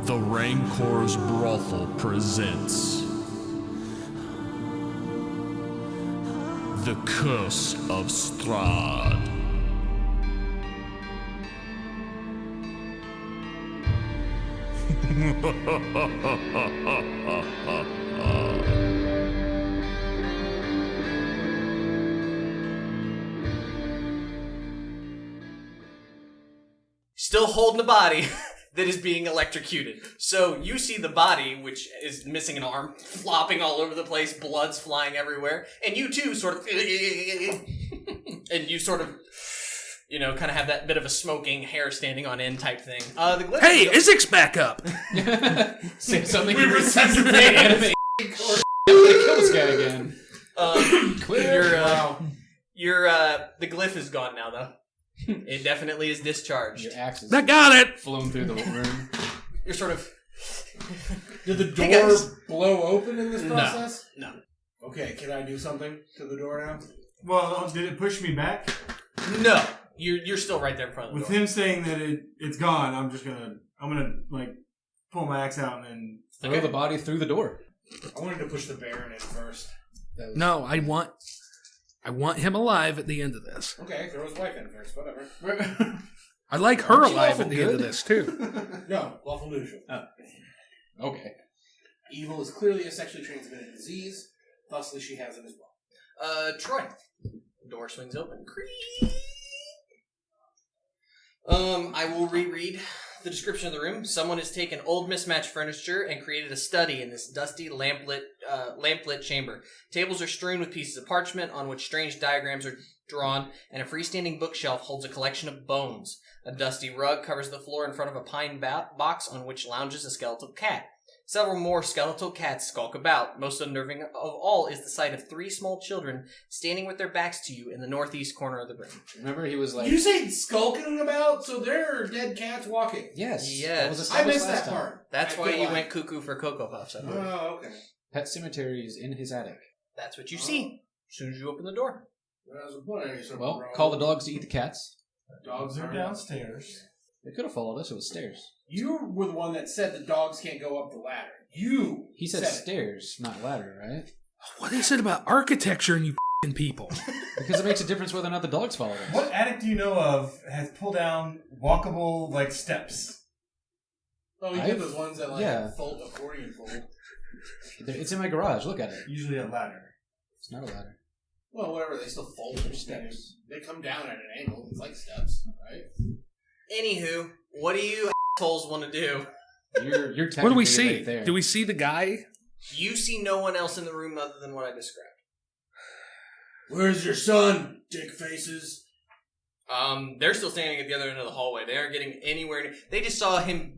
The Rancor's Brothel presents The Curse of Strahd. Still holding the body that is being electrocuted. So you see the body, which is missing an arm, flopping all over the place, blood's flying everywhere, and you too sort of, and you sort of, you know, kind of have that bit of a smoking, hair standing on end type thing. The glyph Hey, Izek's back up! Say something we resuscitate anime. Kill this guy again. The glyph is gone now, though. It definitely is discharged. Your axe is I got it! flown through the room. You're sort of... Did the door blow open in this No. process? No. Okay, can I do something to the door now? Well, did it push me back? No. You're still right there in front of the With door. him saying that it's gone, I'm gonna like pull my axe out and then Throw the body through the door. I wanted to push the Baron in first. No, I want him alive at the end of this. Okay, throw his wife in first, whatever. I like her Aren't you alive awful at the end of good? this, too. No, lawful neutral. Okay. Evil is clearly a sexually transmitted disease, thusly she has it as well. Troy. Door swings open. Creak. I will reread the description of the room. Someone has taken old mismatched furniture and created a study in this dusty lamplit chamber. Tables are strewn with pieces of parchment on which strange diagrams are drawn, and a freestanding bookshelf holds a collection of bones. A dusty rug covers the floor in front of a pine box on which lounges a skeletal cat. Several more skeletal cats skulk about. Most unnerving of all is the sight of 3 small children standing with their backs to you in the northeast corner of the room. Remember, he was like... You say skulking about? So there are dead cats walking. Yes. Yes. That was I established missed last that time. part. That's I why feel you like- went cuckoo for Cocoa Puffs. I believe. Oh, okay. Pet Cemetery is in his attic. That's what you see as soon as you open the door. Well, call the dogs to eat the cats. Dogs they're are downstairs. They could have followed us. It was stairs. You were the one that said the dogs can't go up the ladder. You He said it. stairs, not ladder, right? What is it about architecture and you f***ing people? Because it makes a difference whether or not the dogs followed us. What attic do you know of has pull down walkable like steps? Oh, you get those ones that fold accordion fold. It's in my garage. Look at it. Usually a ladder. It's not a ladder. Well, whatever. They still fold. They're steps. They come down at an angle. It's like steps, right? Anywho, what do you assholes want to do? You're What do we technically see? right there. Do we see the guy? You see no one else in the room other than what I described. Where's your son, dick faces? They're still standing at the other end of the hallway. They aren't getting anywhere near. They just saw him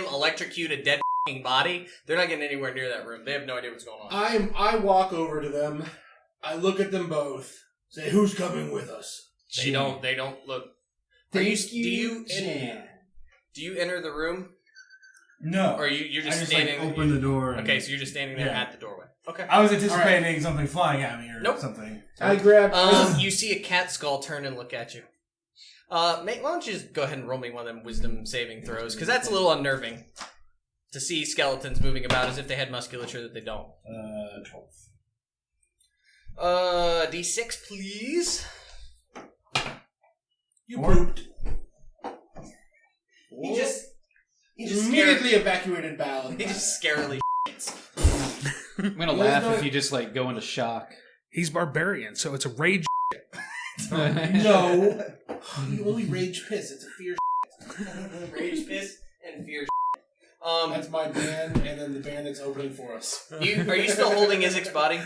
electrocute a dead f***ing body. They're not getting anywhere near that room. They have no idea what's going on. I walk over to them. I look at them both. Say, who's coming with us? They don't look. Do you enter the room? No. Or you're I just just standing. open the door. And, Okay, so you're just standing there Yeah. at the doorway. Okay. I was anticipating something flying at me or Nope. something. I grab. You see a cat skull turn and look at you. Why don't you just go ahead and roll me one of them wisdom saving throws, because that's a little unnerving to see skeletons moving about as if they had musculature that they don't. 12. D6, please. You pooped. He just Immediately evacuated Bal. He just scarily I'm gonna laugh if you just like go into shock. He's barbarian, so it's a rage. No. You only rage piss. It's a fear. rage, piss, and fear. That's my band, and then the band that's opening for us. Are you still holding Izek's body?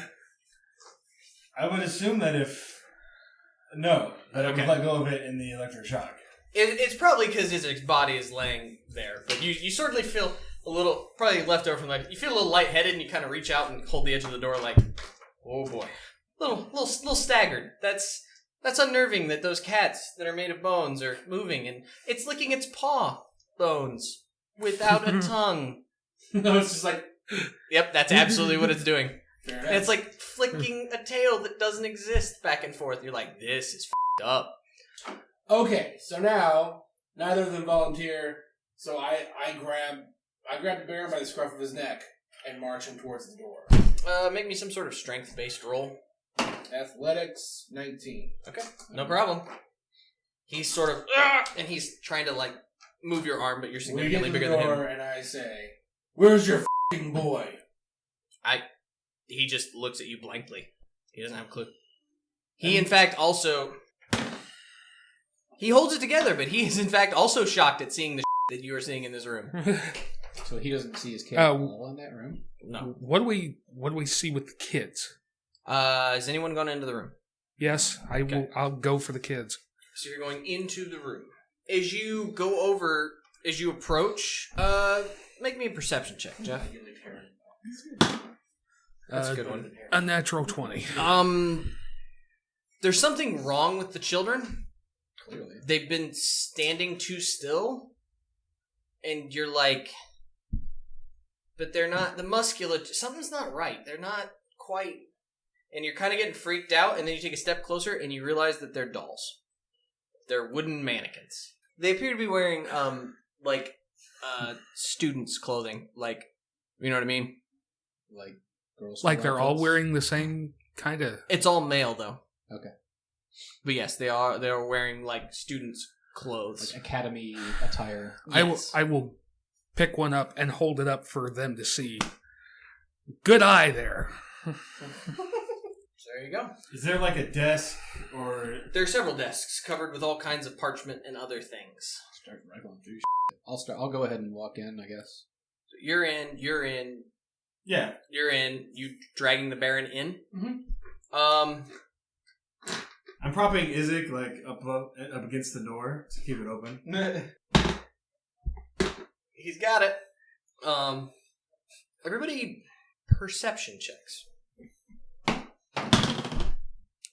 I would assume that I would let go of it in the electric shock. It's probably because Izek's body is laying there, but you certainly feel a little, probably left over from you feel a little lightheaded, and you kind of reach out and hold the edge of the door like, oh boy, little staggered. That's unnerving that those cats that are made of bones are moving, and it's licking its paw bones without a tongue. No, it's just like. Yep, that's absolutely what it's doing. Fair And it's like flicking a tail that doesn't exist back and forth. You're like, this is f***ed up. Okay, so now neither of them volunteer, so I I grab the Baron by the scruff of his neck and march him towards the door. Make me some sort of strength-based roll. Athletics 19. Okay, no problem. He's sort of, and he's trying to like move your arm, but you're We get significantly to the bigger than door him. and I say, "Where's your f***ing boy?" He just looks at you blankly. He doesn't have a clue. He, in fact, also he holds it together, but he is in fact also shocked at seeing the that you are seeing in this room. So he doesn't see his kid in that room? No. What do we see with the kids? Has anyone gone into the room? Yes, I will. I'll go for the kids. So you're going into the room. As you approach, make me a perception check, Jeff. That's a good one. A natural 20. There's something wrong with the children. Clearly. They've been standing too still, and you're like, but they're not, the musculature, something's not right. They're not quite, and you're kind of getting freaked out, and then you take a step closer, and you realize that they're dolls. They're wooden mannequins. They appear to be wearing, students' clothing, like, you know what I mean? Like girls. Like they're all outfits? wearing the same kind of... It's all male, though. Okay. But yes, they are wearing, like, students' clothes. Like academy attire. Yes. I will pick one up and hold it up for them to see. Good eye there. So there you go. Is there like a desk or... There are several desks covered with all kinds of parchment and other things. Start rifling through shit. I'll go ahead and walk in, I guess. So you're in. Yeah. You dragging the Baron in? Mm-hmm. I'm propping Izek like up against the door to keep it open. He's got it. Everybody perception checks.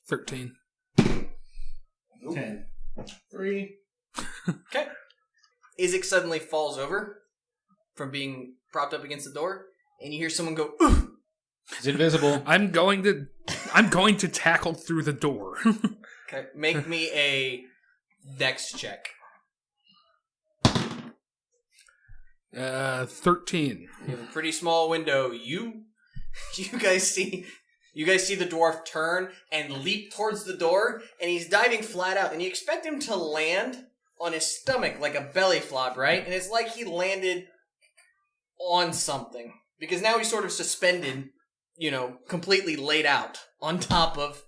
13. 10. 3. Okay. Izek suddenly falls over from being propped up against the door, and you hear someone go, "Ooh!" He's invisible. I'm going to tackle through the door. Okay, make me a dex check. 13. You have a pretty small window. You guys see the dwarf turn and leap towards the door, and he's diving flat out, and you expect him to land on his stomach like a belly flop, right? And it's like he landed on something, because now he's sort of suspended, completely laid out on top of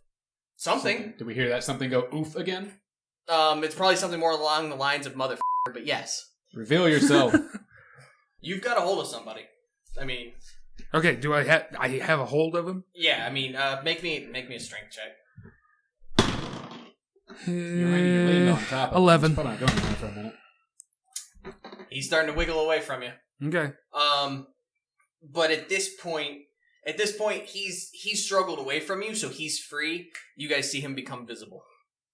something. Did we hear that something go oof again? It's probably something more along the lines of motherfucker, but yes. Reveal yourself. You've got a hold of somebody. I mean... Okay, do I have a hold of him? Yeah, I mean, make me a strength check. You're leaning on top. 11. Hold on, go in there for a minute. He's starting to wiggle away from you. Okay. But at this point, he's struggled away from you, so he's free. You guys see him become visible.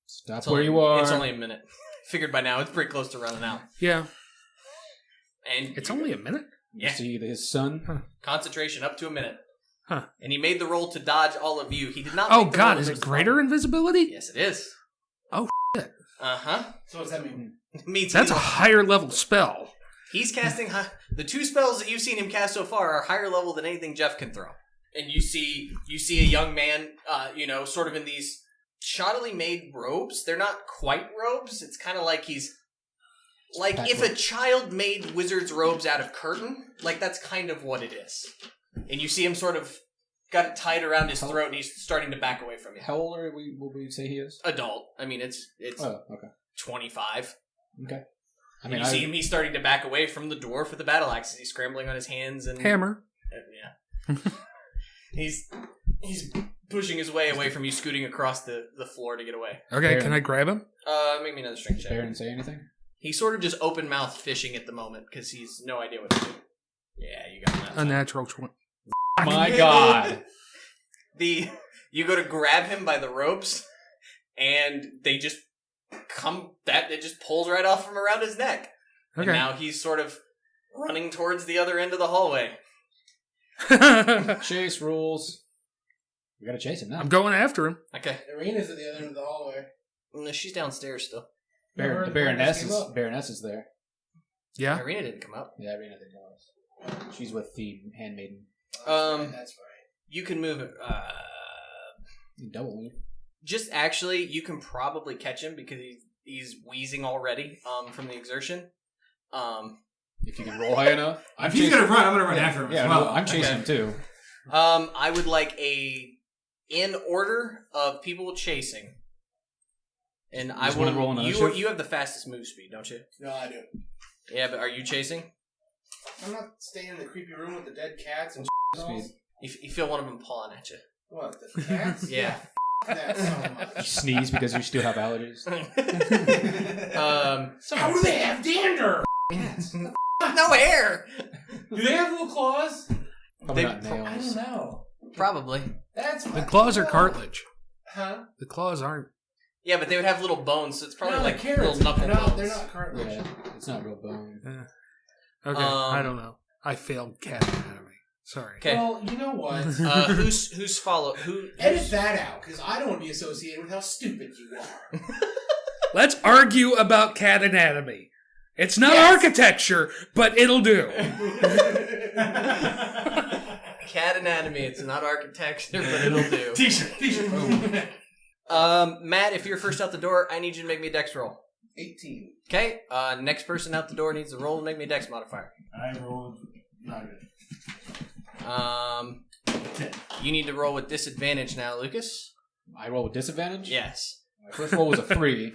Stop where you are. It's only a minute. Figured by now, it's pretty close to running out. Yeah. And It's only a minute? You yeah, see his son. concentration up to a minute. Huh. And he made the roll to dodge all of you. He did not. Oh, make the God, roll is to it greater invisibility? Yes, it is. Oh, shit. Uh-huh. So what does that mean? Means That's a higher level spell. he's casting... the two spells that you've seen him cast so far are higher level than anything Jeff can throw. And you see a young man, sort of in these shoddily made robes. They're not quite robes. It's kind of like he's... Like, if a child made wizard's robes out of curtain, like, that's kind of what it is. And you see him sort of got it tied around his throat, and he's starting to back away from you. How old would we say he is? Adult. I mean, it's Oh, okay. 25. Okay. I And mean, you see him, he's starting to back away from the dwarf with the battle axe. He's scrambling on his hands and... Hammer. Yeah. He's pushing his way away from you, scooting across the floor to get away. Okay, Baron. can I grab him? Make me another strength Did check. Baron say anything? He's sort of just open-mouthed fishing at the moment, because he's no idea what to do. Yeah, you got him. A natural 20. My God. You go to grab him by the ropes, and they just it just pulls right off from around his neck. Okay. And now he's sort of running towards the other end of the hallway. Chase rules. We gotta chase him now. I'm going after him. Okay. Irina's at the other end of the hallway. No, she's downstairs still. The Baroness is there. Yeah. Irina didn't come up. Yeah, Irina didn't know us. She's with the handmaiden. That's right. You can move it. Double move. Just actually, you can probably catch him because he's wheezing already from the exertion. If you can roll high enough. If he's gonna run, I'm gonna run after him Yeah, as well. no, I'm chasing him too. I would like in order of people chasing. And I Just wanna roll an initiative? you have the fastest move speed, don't you? No, I do. Yeah, but are you chasing? I'm not staying in the creepy room with the dead cats and Speed. You feel one of them pawing at you. What, the cats? Yeah. That so You much. sneeze because you still have allergies. How do they have dander? No hair. Do they have little claws? Probably They- not I don't nails. know. Probably. That's The claws are cartilage. Huh? The claws aren't. Yeah, but they would have little bones, so it's probably No, like they're carrots. little knuckle bones. They're not cartilage. Yeah, it's not real bone. Okay, I don't know. I failed cat anatomy. Sorry. Okay. Well, you know what? Who's follow? Who? Edit that out, because I don't want to be associated with how stupid you are. Let's argue about cat anatomy. It's not Yes. architecture, but it'll do. Cat anatomy. It's not architecture, but it'll do. T-shirt. Matt, if you're first out the door, I need you to make me a dex roll. 18. Okay. Next person out the door needs to roll and make me a dex modifier. I rolled not good. You need to roll with disadvantage now, Lucas. I roll with disadvantage? Yes. My first roll was a 3.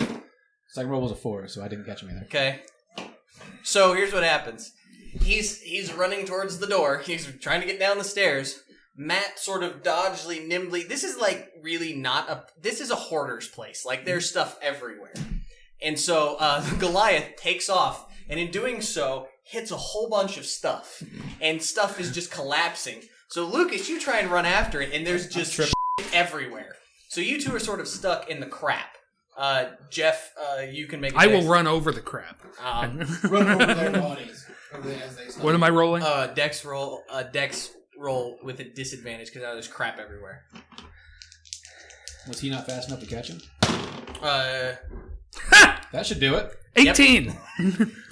Second roll was a 4, so I didn't catch him either. Okay. So here's what happens. He's running towards the door. He's trying to get down the stairs. Matt sort of dodgily, nimbly. This is like really not a. This is a hoarder's place. Like there's stuff everywhere. And so Goliath takes off, and in doing so, hits a whole bunch of stuff, and stuff is just collapsing. So Lucas, you try and run after it, and there's just shit everywhere. So you two are sort of stuck in the crap. Jeff, you can make. I will run over the crap. Run over their bodies as they stop. What am I rolling? Dex roll with a disadvantage because there's crap everywhere. Was he not fast enough to catch him? Uh, That should do it. 18.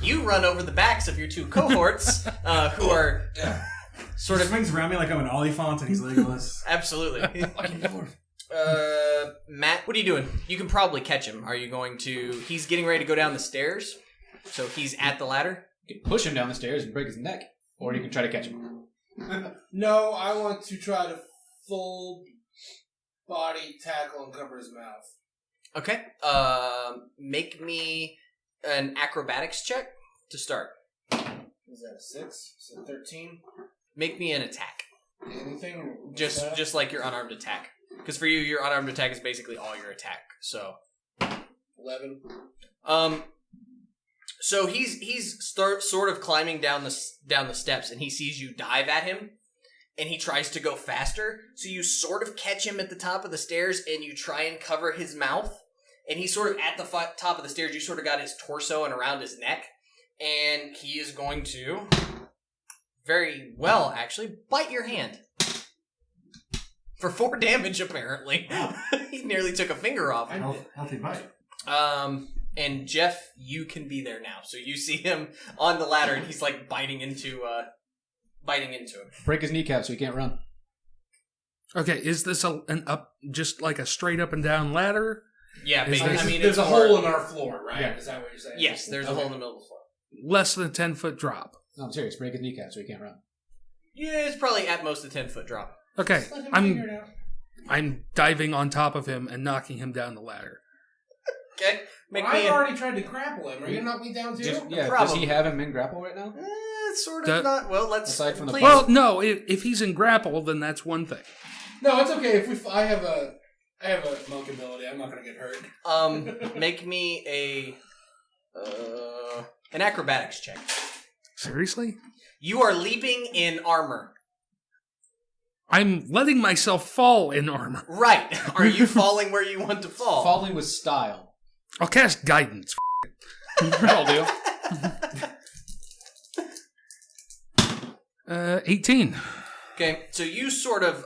you run over the backs of your two cohorts, who are sort of swings around me like I'm an Oliphant and he's Legolas. absolutely. Matt, what are you doing? You can probably catch him. Are you going to? He's getting ready to go down the stairs, so he's at the ladder. You can push him down the stairs and break his neck. Or you can try to catch him. No, I want to try to full body tackle and cover his mouth. Okay. Make me an acrobatics check to start. Is that a 6? So 13? Make me an attack. Anything? What's Just that? just like your unarmed attack. Because for you, your unarmed attack is basically all your attack. So 11. So he's sort of climbing down the steps, and he sees you dive at him, and he tries to go faster. So you sort of catch him at the top of the stairs, and you try and cover his mouth. And he's sort of at the top of the stairs. You sort of got his torso and around his neck, and he is going to very well actually bite your hand for 4 damage. Apparently, he nearly took a finger off. Healthy bite. And Jeff, you can be there now. So you see him on the ladder, and he's like biting into him. Break his kneecap so he can't run. Okay, is this an up, just like a straight up and down ladder? Yeah, Is basically. there- I mean, there's it's a more- hole in our floor, right? Yeah. Is that what you're saying? Yes, there's a hole in the middle of the floor. Less than a 10-foot drop. No, I'm serious. Break his kneecap so he can't run. Yeah, it's probably at most a 10-foot drop. Okay, Just let him figure it out. I'm diving on top of him and knocking him down the ladder. Okay, make Well, me I've an, already tried to grapple him. Are you gonna knock me down too? Does Probably. he have him in grapple right now? sort of That- not. Well, let's. Aside from the please. Well, no, if he's in grapple, then that's one thing. No, it's okay. If I have a monk ability, I'm not gonna get hurt. Make me an acrobatics check. Seriously? You are leaping in armor. I'm letting myself fall in armor. Right. Are you falling where you want to fall? Falling with style. I'll cast guidance. That'll do. 18. Okay, so you sort of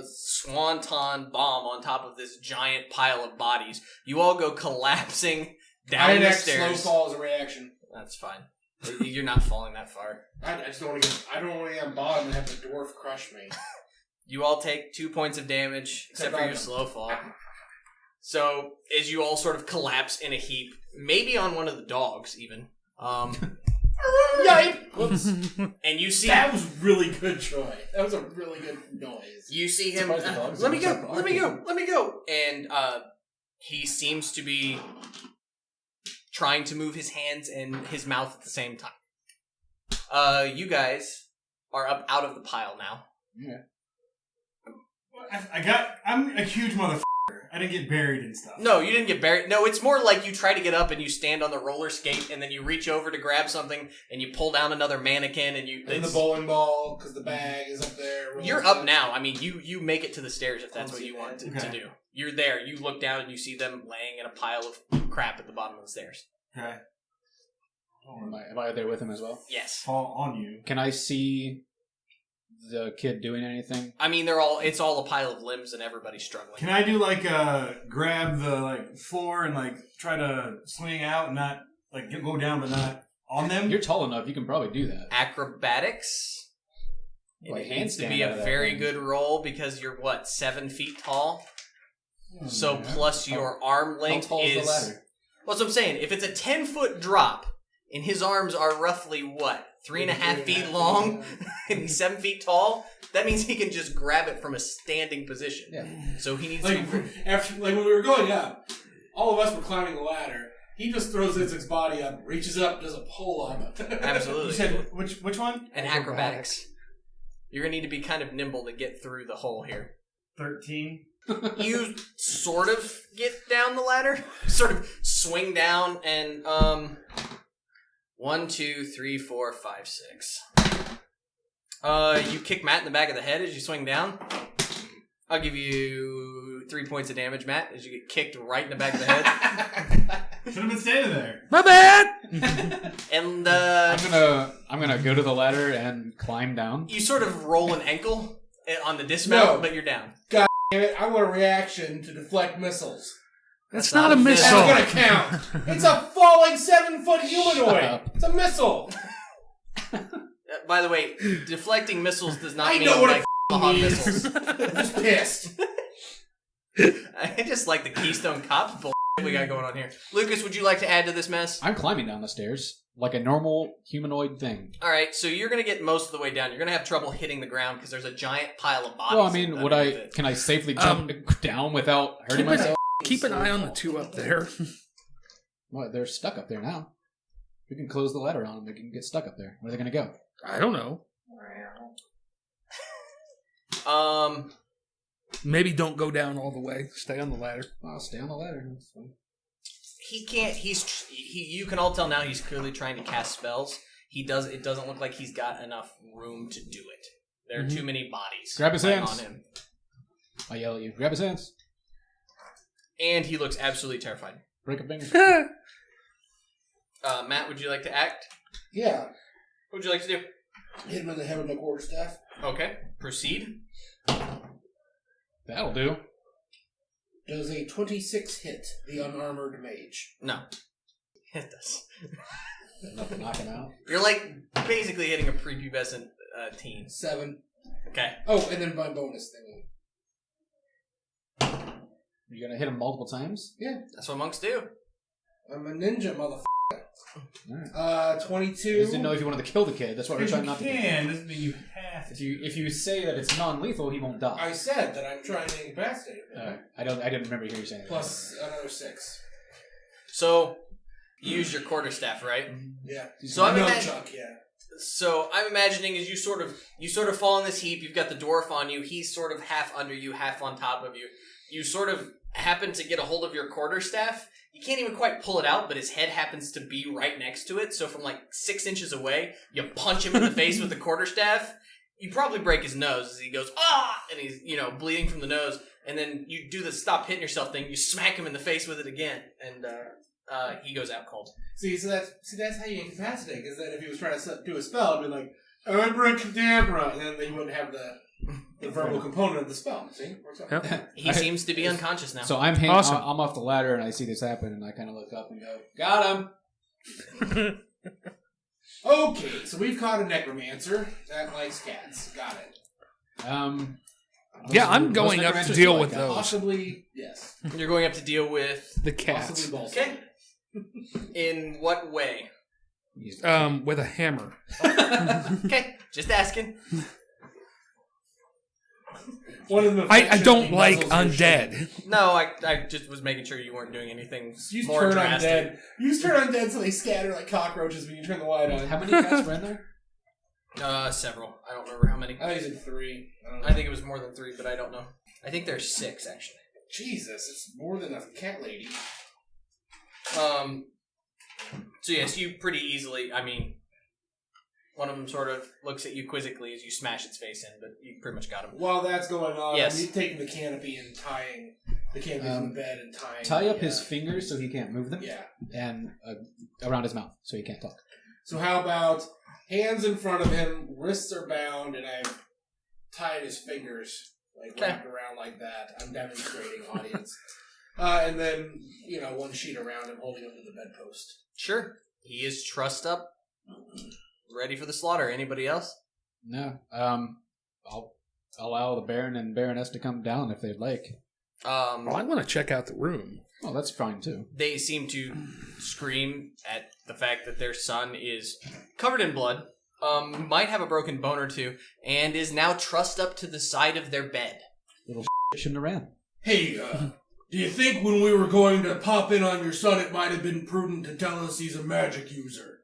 swanton bomb on top of this giant pile of bodies. You all go collapsing down the INX slow stairs. fall as a reaction. That's fine. You're not falling that far. I just don't want to get. I don't want to get on bottom and have the dwarf crush me. You all take 2 points of damage, except for your slow fall. So, as you all sort of collapse in a heap, maybe on one of the dogs, even. Yipe! Whoops. And you see... That was really good, Troy. That was a really good noise. You see him... Surprised the let me dogs go! And he seems to be trying to move his hands and his mouth at the same time. You guys are up out of the pile now. Yeah. I'm a huge motherfucker. I didn't get buried and stuff. No, you didn't get buried. No, it's more like you try to get up and you stand on the roller skate and then you reach over to grab something and you pull down another mannequin and you... And the bowling ball, because the bag is up there. You're up now. I mean, you make it to the stairs if that's what you want to do. You're there. You look down and you see them laying in a pile of crap at the bottom of the stairs. Okay. Am I there with him as well? Yes. Fall on you. Can I see the kid doing anything? I mean, it's all a pile of limbs and everybody's struggling. Can I do grab the floor and try to swing out and not go down but not on them? You're tall enough. You can probably do that. Acrobatics? Like it needs to handstand be out a of that very thing. good roll because you're 7 feet tall. So Yeah. plus your arm How length tall is the is... ladder? Well, that's what I'm saying. If it's a 10-foot drop, and his arms are roughly, 3.5 feet long, and he's 7 feet tall, that means he can just grab it from a standing position. Yeah. So he needs Like, to... when we were going up, all of us were climbing the ladder. He just throws Izek's body up, reaches up, does a pull on it. Absolutely. You said which one? And acrobatics. You're going to need to be kind of nimble to get through the hole here. 13. You sort of get down the ladder, sort of swing down, and 1, 2, 3, 4, 5, 6. You kick Matt in the back of the head as you swing down. I'll give you 3 points of damage, Matt, as you get kicked right in the back of the head. Should have been standing there. My bad! And I'm gonna go to the ladder and climb down. you sort of roll an ankle on the dismount, No. but you're down. Damn it, I want a reaction to deflect missiles. That's not not a a That's missile. gonna count. It's a falling 7-foot humanoid. It's a missile. By the way, deflecting missiles does not I mean know what like hot means. missiles. I'm just pissed. I just like the Keystone Cops bull we got going on here. Lucas, would you like to add to this mess? I'm climbing down the stairs like a normal humanoid thing. All right, so you're going to get most of the way down. You're going to have trouble hitting the ground because there's a giant pile of bodies. Well, I mean, underneath it. can I safely jump down without hurting myself? Keep an eye on the two up there. Well, they're stuck up there now. We can close the ladder on them. They can get stuck up there. Where are they going to go? I don't know. Maybe don't go down all the way. Stay on the ladder. I'll stay on the ladder. That's fine. He can't. You can all tell now he's clearly trying to cast spells. It doesn't look like he's got enough room to do it. There are too many bodies. Grab his laying hands. on him, I yell at you. Grab his hands. and he looks absolutely terrified. Break a finger. Matt, would you like to act? Yeah. What would you like to do? Hit him in the head with my quarterstaff. Okay, proceed. That'll do. Does a 26 hit the unarmored mage? No, it does. Enough to knock him out. You're like basically hitting a prepubescent teen. 7. Okay. Oh, and then my bonus thing. You're going to hit him multiple times? Yeah. That's what monks do. I'm a ninja, motherfucker. Alright. 22. You just didn't know if you wanted to kill the kid. That's what we're Because trying you not to do. can, doesn't mean you have to. If you say that it's non-lethal, he won't die. I said that I'm trying to incapacitate him. Alright. I didn't remember hearing you saying that. Plus another 6. So, you use your quarterstaff, right? Yeah. So I'm Nunchuck, yeah. So I'm imagining as you sort of fall in this heap. You've got the dwarf on you. He's sort of half under you, half on top of you. You sort of happen to get a hold of your quarterstaff. You can't even quite pull it out, but his head happens to be right next to it. So from 6 inches away, you punch him in the face with the quarterstaff. You probably break his nose as he goes, ah! And he's, bleeding from the nose. And then you do the stop hitting yourself thing. You smack him in the face with it again. And he goes out cold. See, that's how you incapacitate. Because then if he was trying to do a spell, it'd be like, abracadabra, and then he wouldn't have the verbal component of the spell. See? Works out. Yep. He seems to be unconscious now. So Awesome. I'm off the ladder and I see this happen and I kind of look up and go, got him! Okay, so we've caught a necromancer that likes cats. Got it. Yeah, I'm going up to deal with those. Possibly, yes. You're going up to deal with... The cats. Possibly balls. Okay. In what way? With a hammer. Okay, just asking. One of them I don't affectionately like nuzzles your shin. undead. No, I just was making sure you weren't doing anything Use more turn drastic. undead. Use turn undead so they scatter like cockroaches when you turn the light on. How many cats were in there? Several. I don't remember how many. I think it's 3. I don't know. I think it was more than 3, but I don't know. I think there's 6, actually. Jesus, it's more than a cat lady. So yes, you pretty easily, one of them sort of looks at you quizzically as you smash its face in, but you pretty much got him. While that's going on, Yes. I'm taking the canopy and tying the canopy from the bed and tying... Tie up the, his fingers so he can't move them. Yeah. And around his mouth so he can't talk. So how about hands in front of him, wrists are bound, and I've tied his fingers, wrapped around like that. I'm demonstrating, audience. And then, one sheet around him, holding him to the bedpost. Sure. He is trussed up, ready for the slaughter. Anybody else? No. I'll allow the Baron and Baroness to come down if they'd like. Well, I want to check out the room. Oh, that's fine too. They seem to scream at the fact that their son is covered in blood, might have a broken bone or two, and is now trussed up to the side of their bed. Little shouldn't have ran. Hey, do you think when we were going to pop in on your son, it might have been prudent to tell us he's a magic user?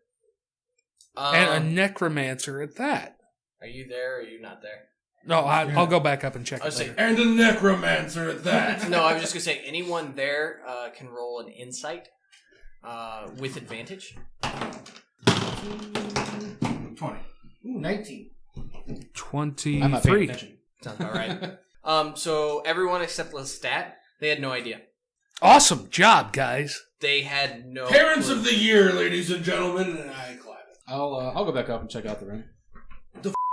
And a necromancer at that. Are you there or are you not there? No, I'll go back up and check I it was saying, later. And a necromancer at that. no, I was just going to say, anyone there can roll an insight with advantage. 20. Ooh, 19. I'm not paying 23. attention. Sounds about right. So everyone except Lestat, they had no idea. Awesome job, guys. They had no Parents clue. of the year, ladies and gentlemen, and I clap it. I'll go back up and check out the room.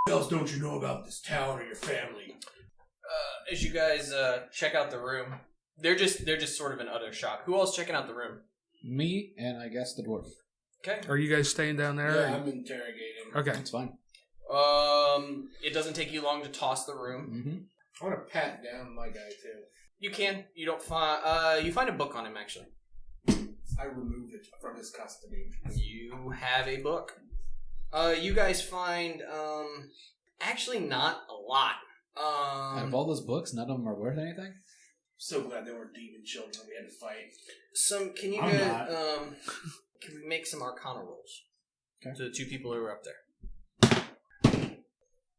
What else don't you know about this town or your family? As you guys check out the room, they're just sort of in utter shock. Who else checking out the room? Me and I guess the dwarf. Okay. Are you guys staying down there? Yeah, I'm interrogating. Okay. That's fine. It doesn't take you long to toss the room. Mm-hmm. I want to pat down my guy, too. You can. You don't find. You find a book on him actually. I remove it from his custody. You have a book. You guys find actually not a lot. Out of all those books, none of them are worth anything? So glad they weren't demon children we had to fight. Some. Can you I'm guys? not. Can we make some Arcana rolls? Okay. To the 2 people who are up there.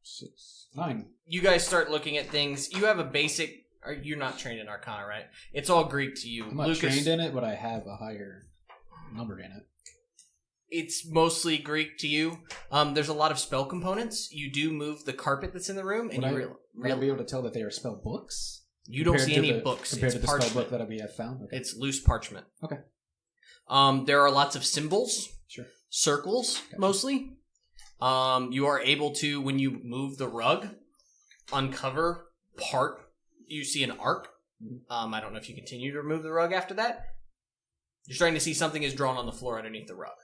6, 9. You guys start looking at things. You have a basic. You're not trained in Arcana, right? It's all Greek to you. I'm not trained in it, but I have a higher number in it. It's mostly Greek to you. There's a lot of spell components. You do move the carpet that's in the room, and Would I be able to tell that they are spell books? You don't see Compared to any the- books. Compared It's to the spell parchment. book that we have found? Okay. It's loose parchment. Okay. There are lots of symbols. Sure. Circles, Gotcha. mostly. You are able to, when you move the rug, uncover part. You see an arc. I don't know if you continue to remove the rug after that. You're starting to see something is drawn on the floor underneath the rug.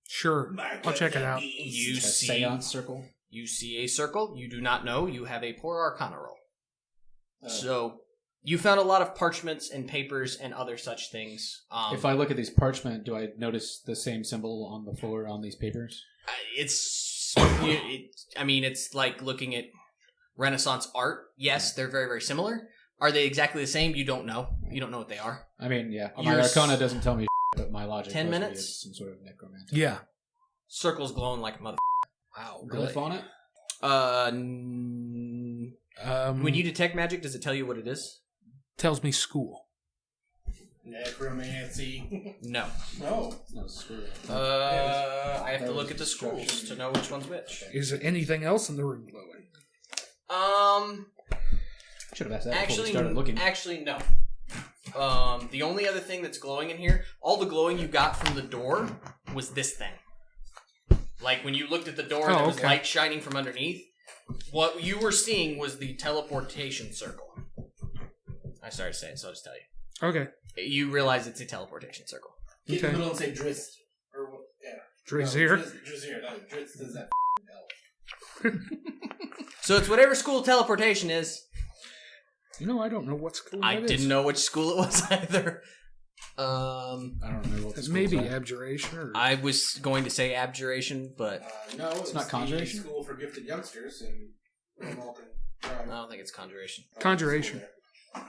Sure. I'll check it out. You A see seance circle? You see a circle. You do not know. You have a poor Arcana roll. So you found a lot of parchments and papers and other such things. If I look at these parchment, do I notice the same symbol on the floor on these papers? it's like looking at Renaissance art. Yes, they're very, very similar. Are they exactly the same? You don't know. You don't know what they are. I mean, yeah. My You're Arcana doesn't tell me but my logic 10 tells me minutes? it's some sort of necromantic. Yeah. Circle's glowing like a mother. Wow. Glyph on it? When you detect magic, does it tell you what it is? tells me school. Necromancy. No. No. It's not a screw. I have to look at the schools to know which one's which. Is there anything else in the room glowing? Should have asked that before we started looking. Actually, no. The only other thing that's glowing in here, all the glowing you got from the door was this thing. Like when you looked at the door, there was light shining from underneath. What you were seeing was the teleportation circle. I started to say it, so I'll just tell you. Okay. You realize it's a teleportation circle. Get in the middle and say Drist. Or, yeah. Drazir? Drazir. No, Dritz does that elf. So it's whatever school teleportation is. You know, I don't know what school I that is. didn't know which school it was either. I don't remember what It's the maybe schools are. abjuration or... I was going to say abjuration, but No, it's not the conjuration? School for gifted youngsters, and we all can try. I don't think it's conjuration. Conjuration.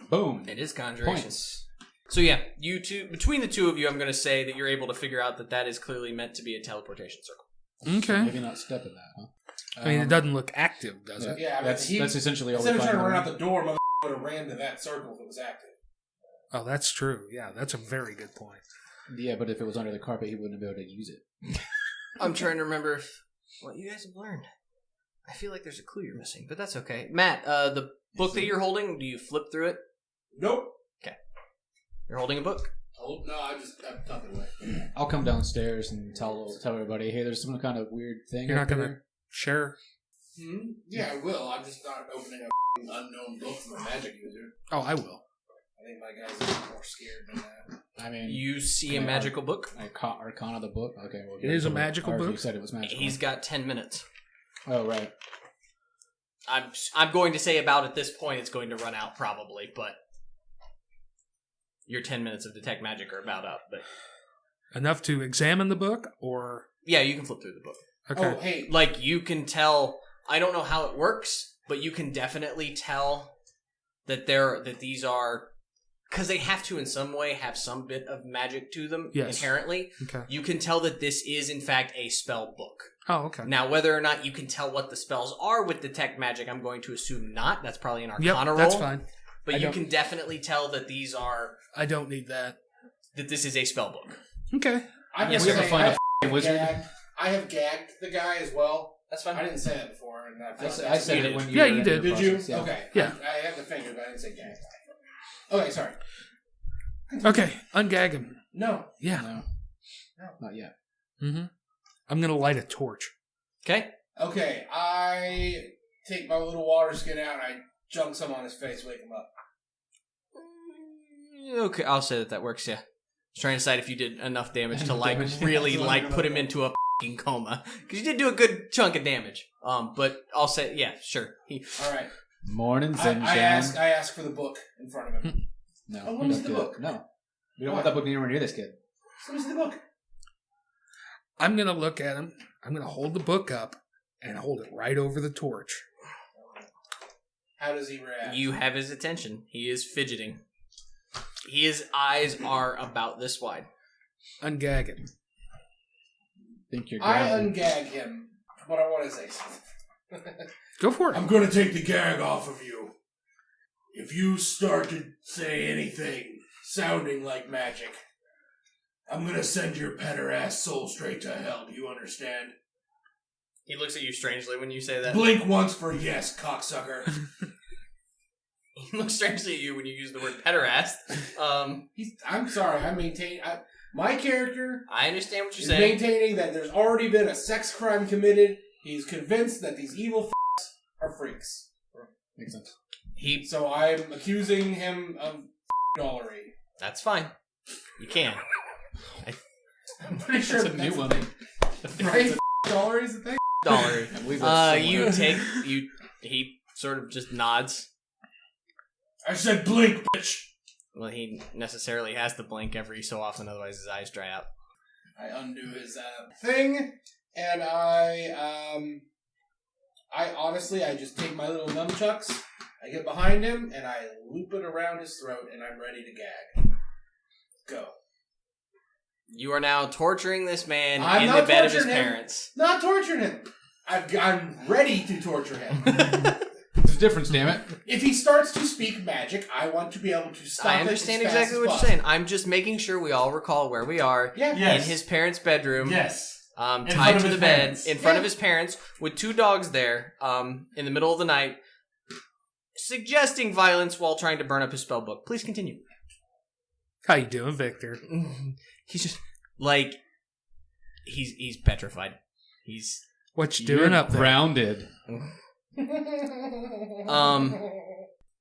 Boom. It is conjuration. Points. So yeah, you two, between the two of you, I'm going to say that you're able to figure out that that is clearly meant to be a teleportation circle. Okay. Maybe not step in that, huh? I mean, it doesn't look active, does it? Yeah, That's essentially all we instead of find. trying to in run the out the door, mother would have ran to that circle if it was active. Oh, that's true. Yeah, that's a very good point. room. Yeah, but if it was under the carpet, he wouldn't be able to use it. I'm trying to remember what you guys have learned. I feel like there's a clue you're missing, but that's okay. Matt, the book that you're holding, do you flip through it? Nope. You're holding a book? Oh, no, I tucked it away. I'll come downstairs and tell everybody, hey, there's some kind of weird thing. You're not up going to here. share? Yeah, I will. I'm just not opening a unknown book from a magic user. Oh, I will. I think my guys are more scared than that. I mean, You see a magical book? Arcana the book. Okay, well, It is a magical You book? said it was magical. He's got 10 minutes. Oh, right. I'm going to say about at this point it's going to run out probably, but your 10 minutes of detect magic are about up. But Enough to examine the book, or... yeah, you can flip through the book. Okay. Oh, hey. Like you can tell. I don't know how it works, but you can definitely tell that these are, because they have to in some way have some bit of magic to them inherently. Okay. You can tell that this is in fact a spell book. Oh, okay. Now, whether or not you can tell what the spells are with detect magic, I'm going to assume not. That's probably an Arcana Yep, roll. that's fine. But I you don't- can definitely tell that these are I don't need that. that this is a spell book. Okay. I Yes, can sir. say Find I a have f***ing wizard. I have gagged the guy as well. That's I fine. didn't say that before. And I said You it did. when you Yeah, were you in did. the Did you? process, yeah. Okay. Yeah. I have the finger, but I didn't say gag. Okay, sorry. Okay, ungag him. No. Yeah. No. Not yet. Mm-hmm. I'm going to light a torch. Okay. Okay, I take my little water skin out and I junk some on his face, wake him up. Okay, I'll say that works. Yeah. Just trying to decide if you did enough damage to like Damage. really like put him into a fucking coma, because you did do a good chunk of damage. But I'll say yeah, sure. All right. Morning, I sunshine. ask for the book in front of him. No. Oh, let me see don't the do book. it. No. We don't Why? want that book anywhere near this kid. Let me see the book. I'm going to look at him. I'm going to hold the book up and hold it right over the torch. How does he react? You have his attention. He is fidgeting. His eyes are about this wide. Ungag him. Think you're I grabbing. ungag him, but I want to say something. Go for it. I'm going to take the gag off of you. If you start to say anything sounding like magic, I'm going to send your petter ass soul straight to hell. Do you understand? He looks at you strangely when you say that. Blink once for yes, cocksucker. He looks strangely at you when you use the word pederast. I'm sorry. My character I understand what is you're saying. maintaining that there's already been a sex crime committed. He's convinced that these evil f***s are freaks. Makes sense. So I'm accusing him of dollery. That's fine. You can. I'm pretty sure That's a new one. Right? Dollery is a thing? Dollar. I believe that's You similar. he sort of just nods. I said blink, bitch. Well, he necessarily has to blink every so often, otherwise his eyes dry out. I undo his thing, and I honestly, I just take my little nunchucks, I get behind him, and I loop it around his throat, and I'm ready to gag. Go. You are now torturing this man I'm in not the bed of his torturing him. parents. Not torturing him. I'm ready to torture him. There's a difference, damn it. If he starts to speak magic, I want to be able to stop I it understand as fast exactly as what you're possible. saying. I'm just making sure we all recall where we are Yeah. Yes. in his parents' bedroom. Yes. Tied front of to his the bed parents. in front of Yeah. his parents with two dogs there in the middle of the night, suggesting violence while trying to burn up his spell book. Please continue. How you doing, Victor? He's just like he's petrified. He's What you doing You're up there? grounded.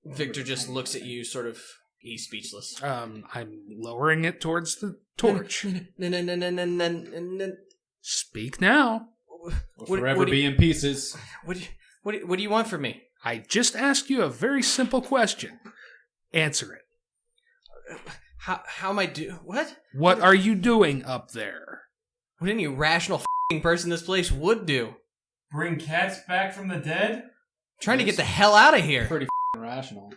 Victor just looks at you, sort of. He's speechless. I'm lowering it towards the torch. No. Speak now. We'll forever be in pieces. What do you want from me? I just asked you a very simple question. Answer it. How am I what? What are you doing up there? What any rational person in this place would do? Bring cats back from the dead? Trying to get the hell out of here. Pretty rational.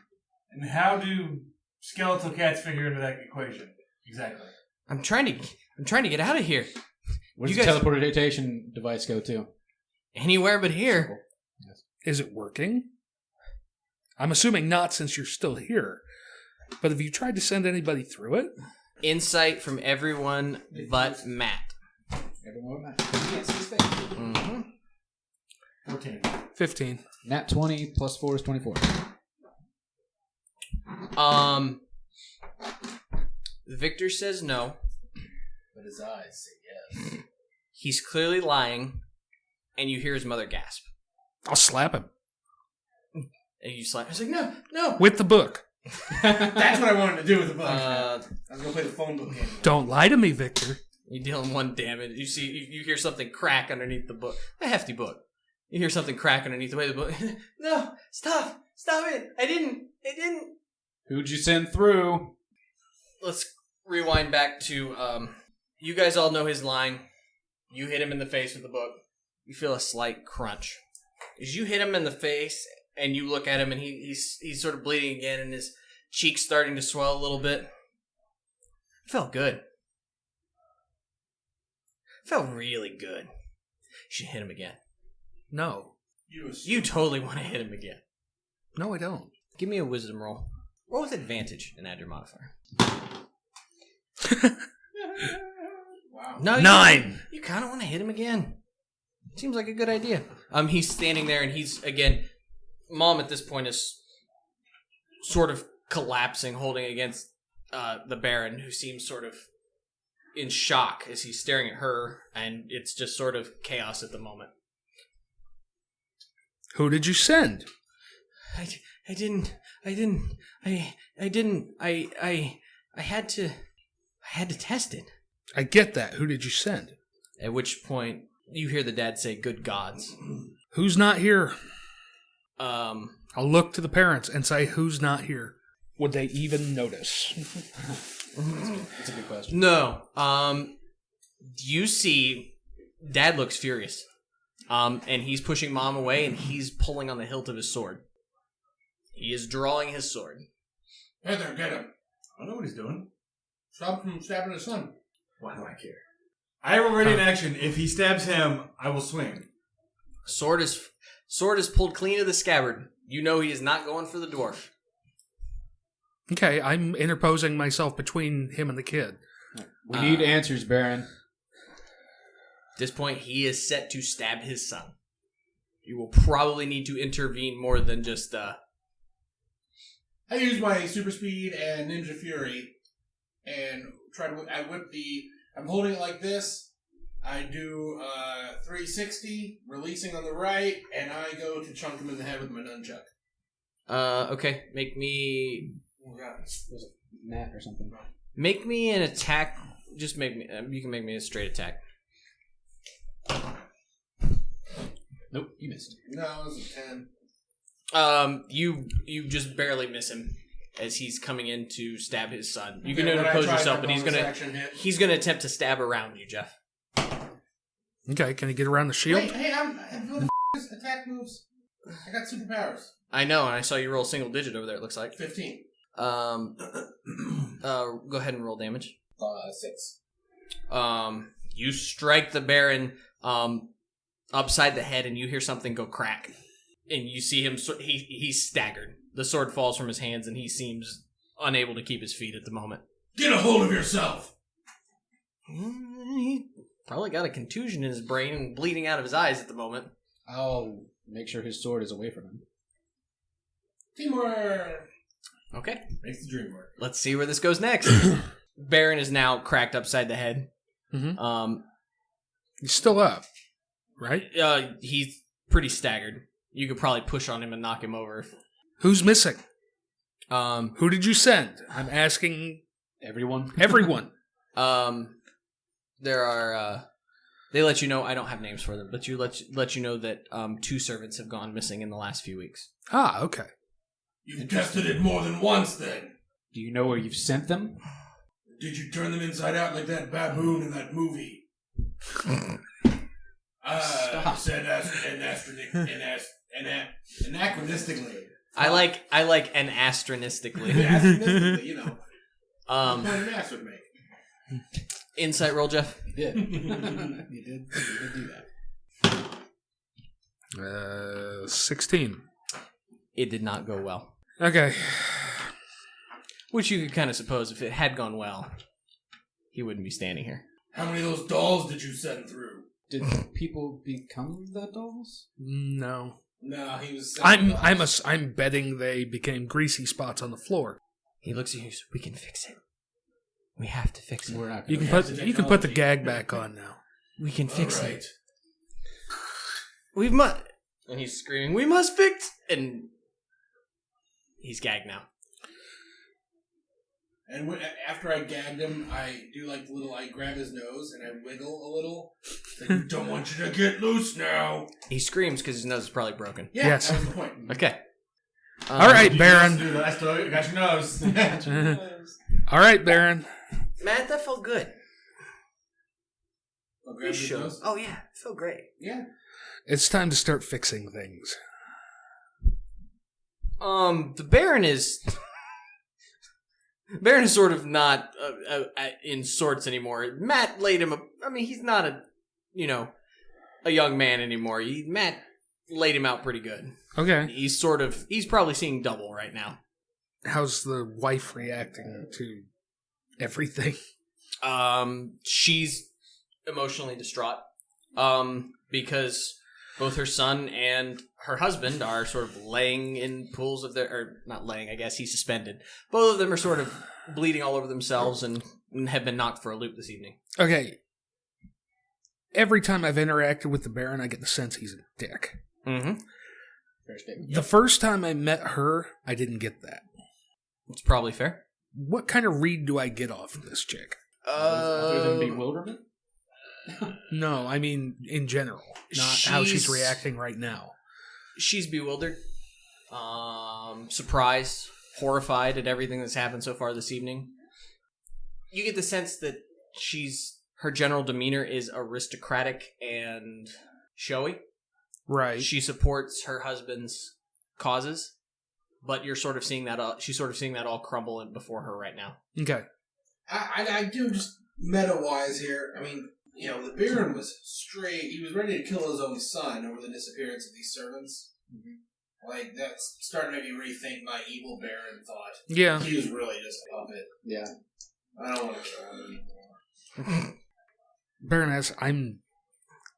And how do skeletal cats figure into that equation? Exactly. I'm trying to get out of here. Where's You the guys- teleportation device go to? Anywhere but here. Is it working? I'm assuming not since you're still here. But have you tried to send anybody through it? Insight from everyone but Matt. Everyone with Matt. You can't see his face. Mm-hmm. 14. 15. Nat 20 plus 4 is 24. Victor says no. But his eyes say yes. He's clearly lying, and you hear his mother gasp. I'll slap him. And you slap. He's like, no. With the book. That's what I wanted to do with the book. Uh, I was gonna play the phone book game. Don't lie to me, Victor. You deal him 1 damage. You hear something crack underneath the book. A hefty book. You hear something crack underneath the book. No, stop it. I didn't. Who'd you send through? Let's rewind back to, you guys all know his line. You hit him in the face with the book. You feel a slight crunch. As you hit him in the face and you look at him and he's sort of bleeding again and his cheeks starting to swell a little bit. It felt good. It felt really good. You should hit him again. No. You totally want to hit him again. No, I don't. Give me a wisdom roll. Roll with advantage and add your modifier. Wow. No, 9. You kind of want to hit him again. Seems like a good idea. He's standing there and he's, again, Mom at this point is sort of collapsing, holding against the Baron, who seems sort of in shock as he's staring at her, and it's just sort of chaos at the moment. Who did you send? I had to test it. I get that. Who did you send? At which point, you hear the dad say, "Good gods." Who's not here? I'll I'll look to the parents and say, who's not here? Would they even notice? That's a good question. No. You see, Dad looks furious. And he's pushing Mom away, and he's pulling on the hilt of his sword. He is drawing his sword. Pithur, get him. I don't know what he's doing. Stop him from stabbing his son. Why do I care? I have already in action. If he stabs him, I will swing. Sword is pulled clean of the scabbard. You know he is not going for the dwarf. Okay, I'm interposing myself between him and the kid. We need answers, Baron. At this point, he is set to stab his son. You will probably need to intervene more than just, I use my super speed and ninja fury and try to. I'm holding it like this. I do 360, releasing on the right, and I go to chunk him in the head with my nunchuck. Okay. Make me There's a gnat or something. an attack. Just make me. You can make me a straight attack. Nope, you missed. No, it was a 10. You just barely miss him as he's coming in to stab his son. You can Okay, when I interpose tried yourself, my but bonus action hit. he's gonna attempt to stab around you, Jeff. Okay, can you get around the shield? Hey, I'm doing attack moves. I got superpowers. I know, and I saw you roll a single digit over there. It looks like. 15. Go ahead and roll damage. 6. You strike the Baron upside the head, and you hear something go crack, and you see him. He's staggered. The sword falls from his hands, and he seems unable to keep his feet at the moment. Get a hold of yourself. He probably got a contusion in his brain and bleeding out of his eyes at the moment. I'll make sure his sword is away from him. Teamwork. Okay, Makes the dream work. let's see where this goes next. Baron is now cracked upside the head. Mm-hmm. He's still up, right? He's pretty staggered. You could probably push on him and knock him over. Who's missing? Who Who did you send? I'm asking Everyone? everyone. There are They let you know, I don't have names for them, but let you know that 2 servants have gone missing in the last few weeks. Ah, okay. You've tested it more than once, then. Do you know where you've sent them? Did you turn them inside out like that baboon in that movie? Stop. Said anachronistically. I like anastronistically. Anachronistically, you know. What an ass would make. Insight roll, Jeff. You did. You did do that. 16. It did not go well. Okay. Which you could kind of suppose if it had gone well, he wouldn't be standing here. How many of those dolls did you send through? Did people become the dolls? No. No, he was. I'm betting they became greasy spots on the floor. He looks at you. We can fix it. We have to fix it. We're not. You Gonna can put the gag back on now. We can fix All right. it. We must. And he's screaming, "We must fix!" And he's gagged now. And after I gagged him, I do like the little. I grab his nose and I wiggle a little. Like, we don't want you to get loose now. He screams because his nose is probably broken. Yeah, Yes. that was the point. Okay. All right, You Baron. do that. I still got your nose. All right, Baron. Matt, that felt good. I'll grab his nose. Oh yeah, it felt great. Yeah. It's time to start fixing things. The Baron is sort of not in sorts anymore. Matt laid him. He's not a young man anymore. Matt laid him out pretty good. Okay. He's probably seeing double right now. How's the wife reacting to everything? She's emotionally distraught. Because both her son and her husband are sort of laying in pools of or not laying, I guess, he's suspended. Both of them are sort of bleeding all over themselves and have been knocked for a loop this evening. Okay. Every time I've interacted with the Baron, I get the sense he's a dick. Mm-hmm. Fair statement. The first time I met her, I didn't get that. It's probably fair. What kind of read do I get off of this chick? Other than bewilderment? No, I mean in general, not how she's reacting right now. She's bewildered, surprised, horrified at everything that's happened so far this evening. You get the sense that her general demeanor is aristocratic and showy. Right. She supports her husband's causes, but you're sort of seeing that. She's sort of seeing that all crumble before her right now. Okay. I do just meta-wise here. I mean, the Baron was straight. He was ready to kill his own son over the disappearance of these servants. Mm-hmm. Like, that's starting to make me rethink my evil Baron thought. Yeah. He was really just a puppet. Yeah. I don't want to kill him anymore. Baroness, I'm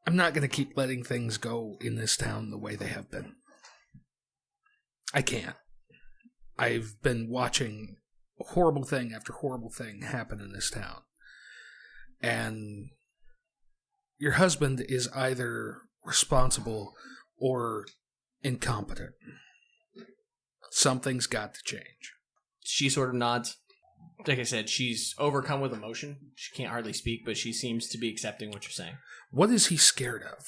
not going to keep letting things go in this town the way they have been. I can't. I've been watching horrible thing after horrible thing happen in this town. And your husband is either responsible or incompetent. Something's got to change. She sort of nods. Like I said, she's overcome with emotion. She can't hardly speak, but she seems to be accepting what you're saying. What is he scared of?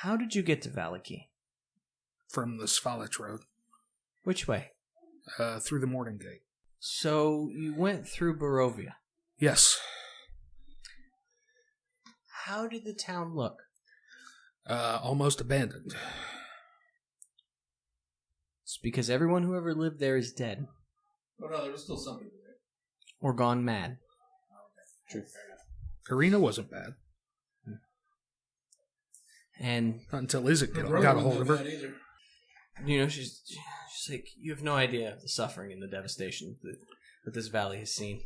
How did you get to Valaki? From the Svalich Road. Which way? Through the Morning Gate. So you went through Barovia. Yes. How did the town look? Almost abandoned. It's because everyone who ever lived there is dead. Oh no, there was still something there. Or gone mad. True. Karina wasn't bad. And Not until Izek Her got brother a wasn't hold of that her. bad either. she's like, you have no idea of the suffering and the devastation that this valley has seen.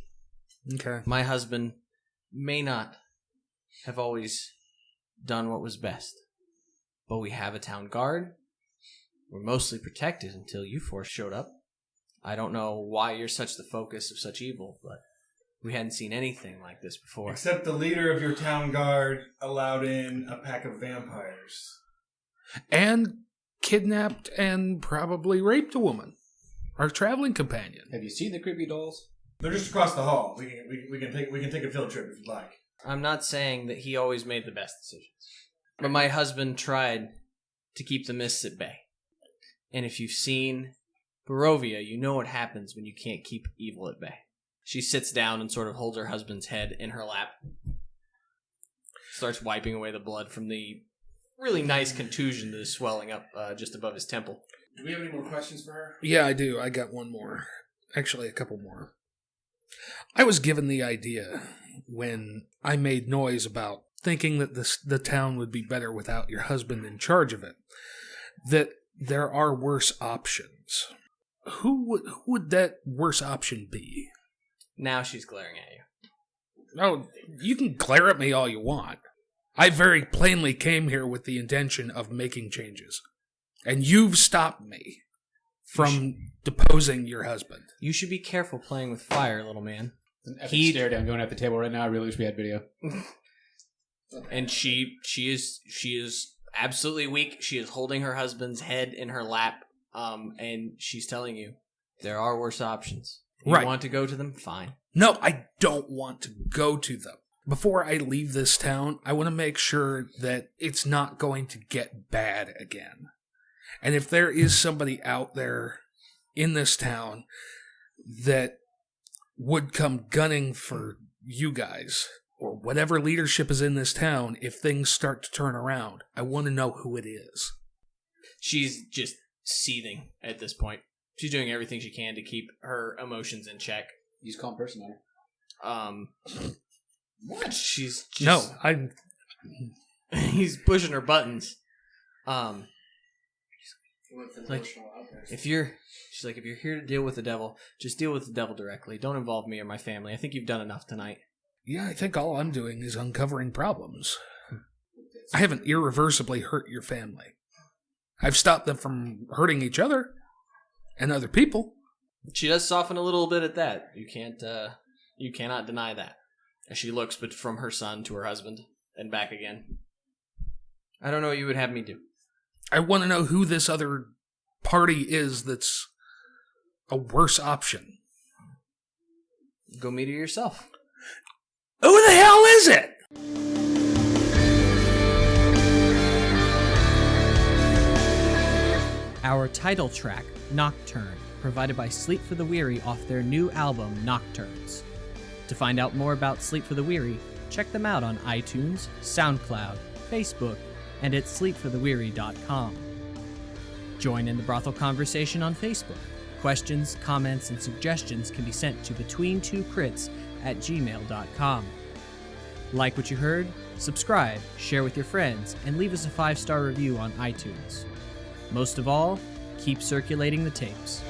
Okay. My husband may not have always done what was best, but we have a town guard. We're mostly protected until you four showed up. I don't know why you're such the focus of such evil, but we hadn't seen anything like this before. Except the leader of your town guard allowed in a pack of vampires. And kidnapped and probably raped a woman. Our traveling companion. Have you seen the creepy dolls? They're just across the hall. We can take a field trip if you'd like. I'm not saying that he always made the best decisions. But my husband tried to keep the mists at bay. And if you've seen Barovia, you know what happens when you can't keep evil at bay. She sits down and sort of holds her husband's head in her lap. Starts wiping away the blood from the really nice contusion that is swelling up just above his temple. Do we have any more questions for her? Yeah, I do. I got one more. Actually, a couple more. I was given the idea when I made noise about thinking that the town would be better without your husband in charge of it, that there are worse options. Who would that worse option be? Now she's glaring at you. Oh, you can glare at me all you want. I very plainly came here with the intention of making changes. And you've stopped me from deposing your husband. You should be careful playing with fire, little man. An epic stare down going at the table right now. I really wish we had video. And she is absolutely weak. She is holding her husband's head in her lap, and she's telling you there are worse options. You Right. want to go to them? Fine. No, I don't want to go to them. Before I leave this town, I want to make sure that it's not going to get bad again. And if there is somebody out there in this town that would come gunning for you guys, or whatever leadership is in this town, if things start to turn around, I want to know who it is. She's just seething at this point. She's doing everything she can to keep her emotions in check. Use calm person on her. What? She's just... No, I'm... He's pushing her buttons. Like, if you're here to deal with the devil, just deal with the devil directly. Don't involve me or my family. I think you've done enough tonight. Yeah, I think all I'm doing is uncovering problems. I haven't irreversibly hurt your family. I've stopped them from hurting each other and other people. She does soften a little bit at that. You cannot deny that. As she looks from her son to her husband and back again. I don't know what you would have me do. I want to know who this other party is that's a worse option. Go meet her yourself. Who the hell is it? Our title track, Nocturne, provided by Sleep for the Weary off their new album, Nocturnes. To find out more about Sleep for the Weary, check them out on iTunes, SoundCloud, Facebook, and at sleepfortheweary.com. Join in the brothel conversation on Facebook. Questions, comments, and suggestions can be sent to between2crits@gmail.com. Like what you heard? Subscribe, share with your friends, and leave us a 5-star review on iTunes. Most of all, keep circulating the tapes.